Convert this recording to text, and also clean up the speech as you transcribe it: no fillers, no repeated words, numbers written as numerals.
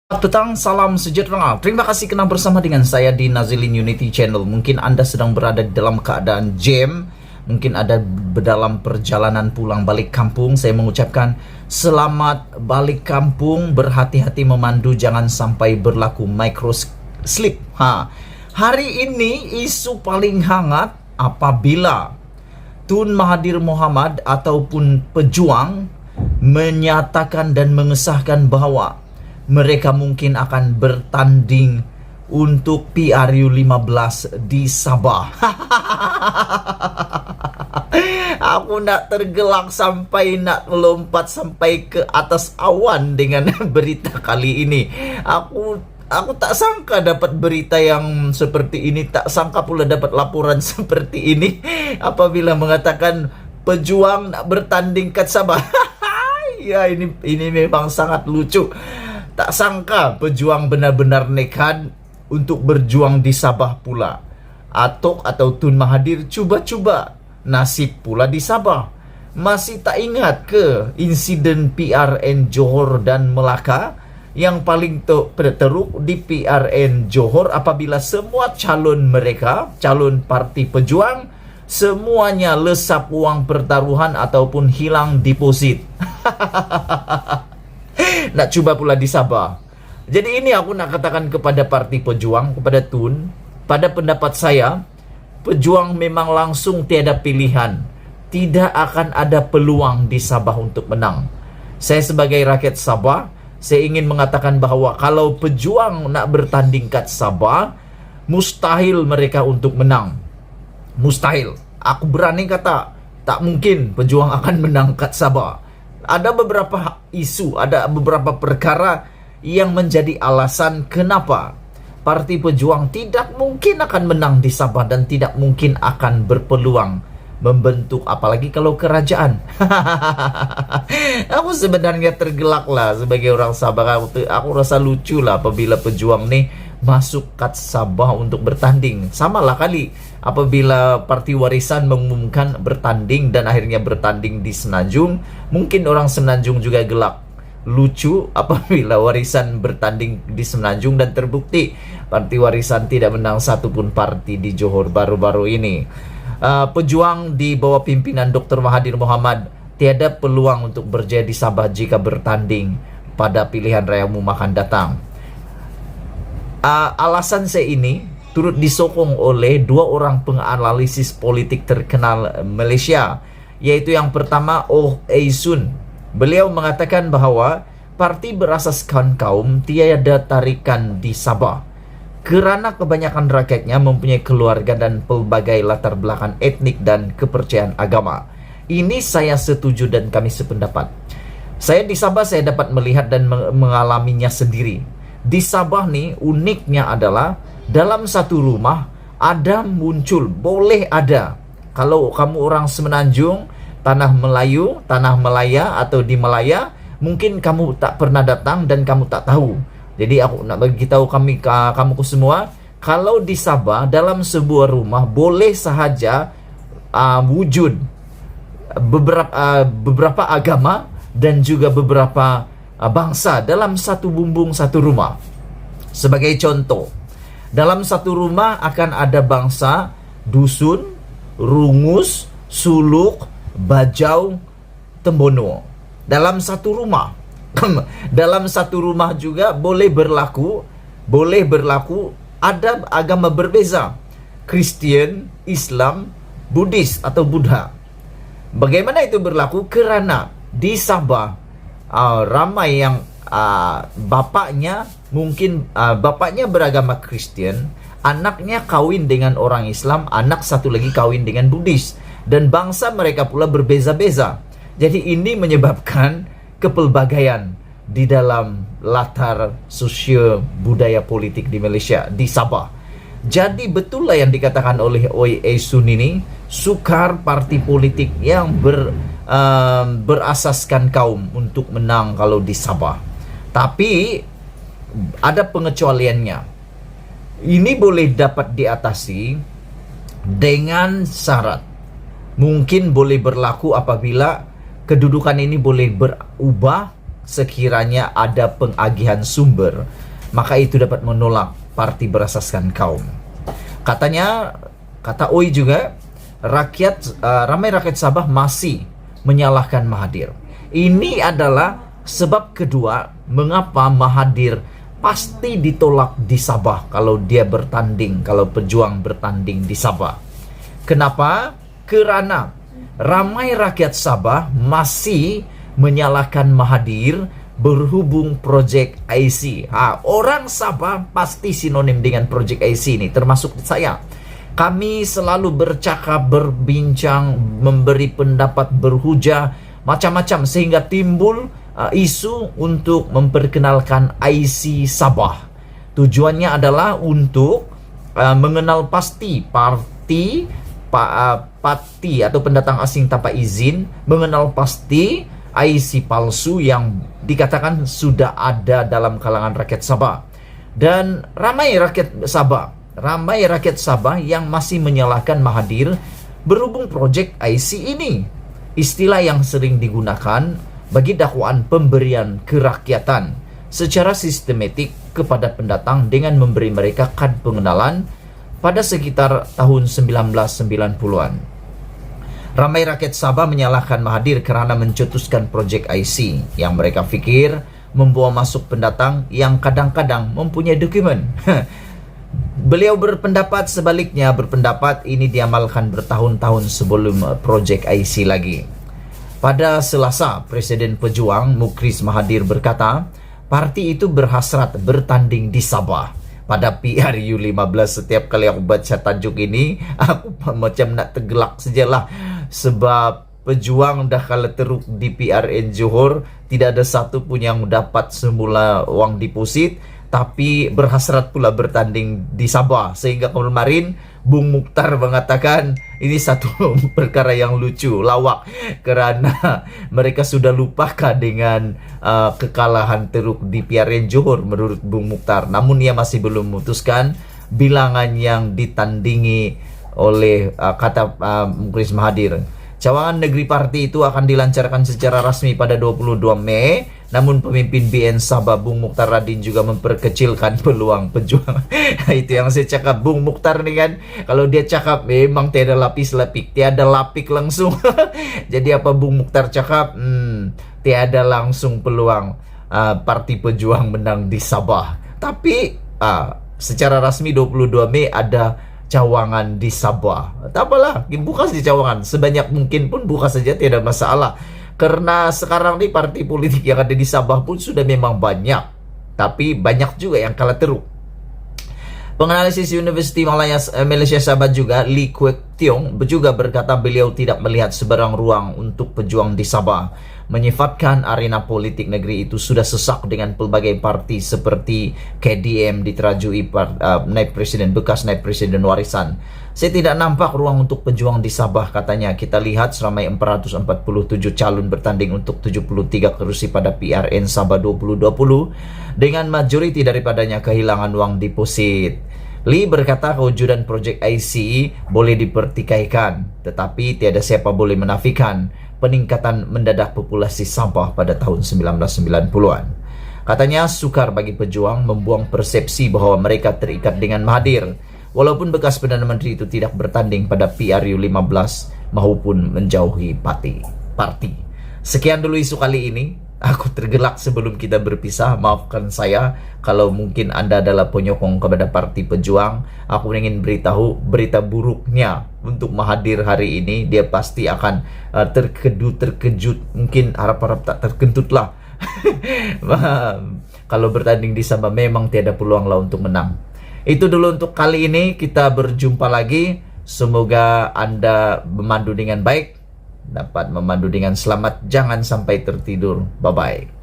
Selamat petang, salam sejahtera. Terima kasih kerana bersama dengan saya di Nazilin Unity Channel. Mungkin Anda sedang berada dalam keadaan jam, mungkin ada dalam perjalanan pulang balik kampung. Saya mengucapkan selamat balik kampung, berhati-hati memandu, jangan sampai berlaku micro slip. Hari ini isu paling hangat apabila Tun Mahathir Mohamad ataupun pejuang menyatakan dan mengesahkan bahawa mereka mungkin akan bertanding untuk PRU15 di Sabah. Aku nak tergelak sampai nak melompat sampai ke atas awan dengan berita kali ini. Aku tak sangka dapat berita yang seperti ini, tak sangka pula dapat laporan seperti ini apabila mengatakan pejuang nak bertanding kat Sabah. Ya, ini memang sangat lucu. Tak sangka pejuang benar-benar nekat untuk berjuang di Sabah pula. Atok atau Tun Mahathir cuba-cuba nasib pula di Sabah. Masih tak ingat ke insiden PRN Johor dan Melaka? Yang paling teruk di PRN Johor apabila semua calon mereka, calon parti pejuang, semuanya lesap wang pertaruhan ataupun hilang deposit. Nak cuba pula di Sabah. Jadi ini aku nak katakan kepada parti pejuang, kepada Tun, pada pendapat saya, pejuang memang langsung tiada pilihan. Tidak akan ada peluang di Sabah untuk menang. Saya sebagai rakyat Sabah, saya ingin mengatakan bahawa kalau pejuang nak bertanding kat Sabah, mustahil mereka untuk menang. Mustahil. Aku berani kata, tak mungkin pejuang akan menang kat Sabah. Ada beberapa isu, ada beberapa perkara yang menjadi alasan kenapa parti pejuang tidak mungkin akan menang di Sabah dan tidak mungkin akan berpeluang membentuk, apalagi kalau kerajaan. Aku sebenarnya tergelak lah sebagai orang Sabah. Aku rasa lucu lah apabila pejuang ni masuk kat Sabah untuk bertanding. Sama lah kali apabila Parti Warisan mengumumkan bertanding dan akhirnya bertanding di Semenanjung. Mungkin orang Semenanjung juga gelak. Lucu apabila Warisan bertanding di Semenanjung dan terbukti Parti Warisan tidak menang satu pun parti di Johor baru-baru ini. Pejuang di bawah pimpinan Dr. Mahathir Mohamad tiada peluang untuk berjaya di Sabah jika bertanding pada pilihan raya umum akan datang. Alasan saya ini turut disokong oleh dua orang penganalisis politik terkenal Malaysia, yaitu yang pertama Oh Ei Sun. Beliau mengatakan bahawa parti berasaskan kaum tiada tarikan di Sabah kerana kebanyakan rakyatnya mempunyai keluarga dan pelbagai latar belakang etnik dan kepercayaan agama. Ini saya setuju dan kami sependapat. Saya di Sabah saya dapat melihat dan mengalaminya sendiri. Di Sabah ni uniknya adalah dalam satu rumah ada muncul, boleh ada. Kalau kamu orang Semenanjung, Tanah Melayu, Tanah Melaya atau di Melaya, mungkin kamu tak pernah datang dan kamu tak tahu. Jadi aku nak bagi tahu kamu semua, kalau di Sabah dalam sebuah rumah boleh sahaja wujud beberapa agama dan juga beberapa bangsa dalam satu bumbung satu rumah. Sebagai contoh, dalam satu rumah akan ada bangsa Dusun, Rungus, Suluk, Bajau, Tembono. Dalam satu rumah. Dalam satu rumah juga boleh berlaku ada agama berbeza, Kristian, Islam, Buddhis atau Buddha. Bagaimana itu berlaku? Kerana di Sabah ramai yang bapaknya beragama Kristian, anaknya kawin dengan orang Islam, anak satu lagi kawin dengan Buddhis, dan bangsa mereka pula berbeza-beza. Jadi ini menyebabkan kepelbagaian di dalam latar sosio budaya politik di Malaysia, di Sabah. Jadi betul lah yang dikatakan oleh Oi Ei Sun ini, sukar parti politik yang berasaskan kaum untuk menang kalau di Sabah. Tapi ada pengecualiannya. Ini boleh dapat diatasi dengan syarat. Mungkin boleh berlaku apabila kedudukan ini boleh berubah sekiranya ada pengagihan sumber, maka itu dapat menolak parti berasaskan kaum. Katanya, kata Oi juga, ramai rakyat Sabah masih menyalahkan Mahathir. Ini adalah sebab kedua mengapa Mahathir pasti ditolak di Sabah kalau dia bertanding, kalau pejuang bertanding di Sabah. Kenapa? Kerana ramai rakyat Sabah masih menyalahkan Mahathir berhubung projek IC. Orang Sabah pasti sinonim dengan projek IC ini, termasuk saya. Kami selalu bercakap, berbincang, memberi pendapat, berhujah, macam-macam sehingga timbul isu untuk memperkenalkan IC Sabah. Tujuannya adalah untuk mengenal pasti parti atau pendatang asing tanpa izin, mengenal pasti IC palsu yang dikatakan sudah ada dalam kalangan rakyat Sabah. Dan ramai rakyat Sabah yang masih menyalahkan Mahathir berhubung projek IC ini. Istilah yang sering digunakan bagi dakwaan pemberian kerakyatan secara sistematik kepada pendatang dengan memberi mereka kad pengenalan pada sekitar tahun 1990-an. Ramai rakyat Sabah menyalahkan Mahathir kerana mencetuskan projek IC yang mereka fikir membawa masuk pendatang yang kadang-kadang mempunyai dokumen. Beliau berpendapat sebaliknya, berpendapat ini diamalkan bertahun-tahun sebelum projek IC lagi. Pada Selasa, Presiden Pejuang Mukhriz Mahathir berkata, parti itu berhasrat bertanding di Sabah. Pada PRU15, setiap kali aku baca tajuk ini, aku macam nak tergelak sajalah. Sebab pejuang dah kala teruk di PRN Johor, tidak ada satu pun yang dapat semula wang deposit, tapi berhasrat pula bertanding di Sabah. Sehingga kemarin Bung Mukhtar mengatakan ini satu perkara yang lucu, lawak, kerana mereka sudah lupakah dengan kekalahan teruk di PRN Johor menurut Bung Mukhtar. Namun ia masih belum memutuskan bilangan yang ditandingi oleh kata Mukhriz Mahathir. Cawangan negeri parti itu akan dilancarkan secara rasmi pada 22 Mei. Namun pemimpin BN Sabah Bung Mukhtar Radin juga memperkecilkan peluang pejuang. Itu yang saya cakap, Bung Mukhtar ni kan, kalau dia cakap memang tiada lapis-lapik, tiada lapik langsung. Jadi apa Bung Mukhtar cakap, tiada langsung peluang parti pejuang menang di Sabah. Tapi secara rasmi 22 Mei ada cawangan di Sabah. Tak apalah, buka saja cawangan sebanyak mungkin pun, buka saja, tidak masalah. Karena sekarang ni parti politik yang ada di Sabah pun sudah memang banyak, tapi banyak juga yang kalah teruk. Penganalisis Universiti Malaysia Sabah juga, Lee Kwek Tiong juga berkata beliau tidak melihat sebarang ruang untuk pejuang di Sabah, menyifatkan arena politik negeri itu sudah sesak dengan pelbagai parti seperti KDM diterajui bekas naib presiden warisan. Saya tidak nampak ruang untuk pejuang di Sabah, katanya. Kita lihat seramai 447 calon bertanding untuk 73 kerusi pada PRN Sabah 2020 dengan majoriti daripadanya kehilangan wang deposit. Lee berkata kewujudan projek IC boleh dipertikaikan, tetapi tiada siapa boleh menafikan peningkatan mendadak populasi Sabah pada tahun 1990-an. Katanya sukar bagi pejuang membuang persepsi bahawa mereka terikat dengan Mahathir, walaupun bekas Perdana Menteri itu tidak bertanding pada PRU15 maupun menjauhi parti. Sekian dulu isu kali ini. Aku tergelak sebelum kita berpisah. Maafkan saya kalau mungkin Anda adalah penyokong kepada parti pejuang. Aku ingin beritahu berita buruknya untuk Mahathir hari ini. Dia pasti akan terkejut. Mungkin harap-harap tak terkentut lah. Kalau bertanding di Sabah memang tiada peluang lah untuk menang. Itu dulu untuk kali ini. Kita berjumpa lagi. Semoga Anda memandu dengan baik, dapat memandu dengan selamat. Jangan sampai tertidur. Bye-bye.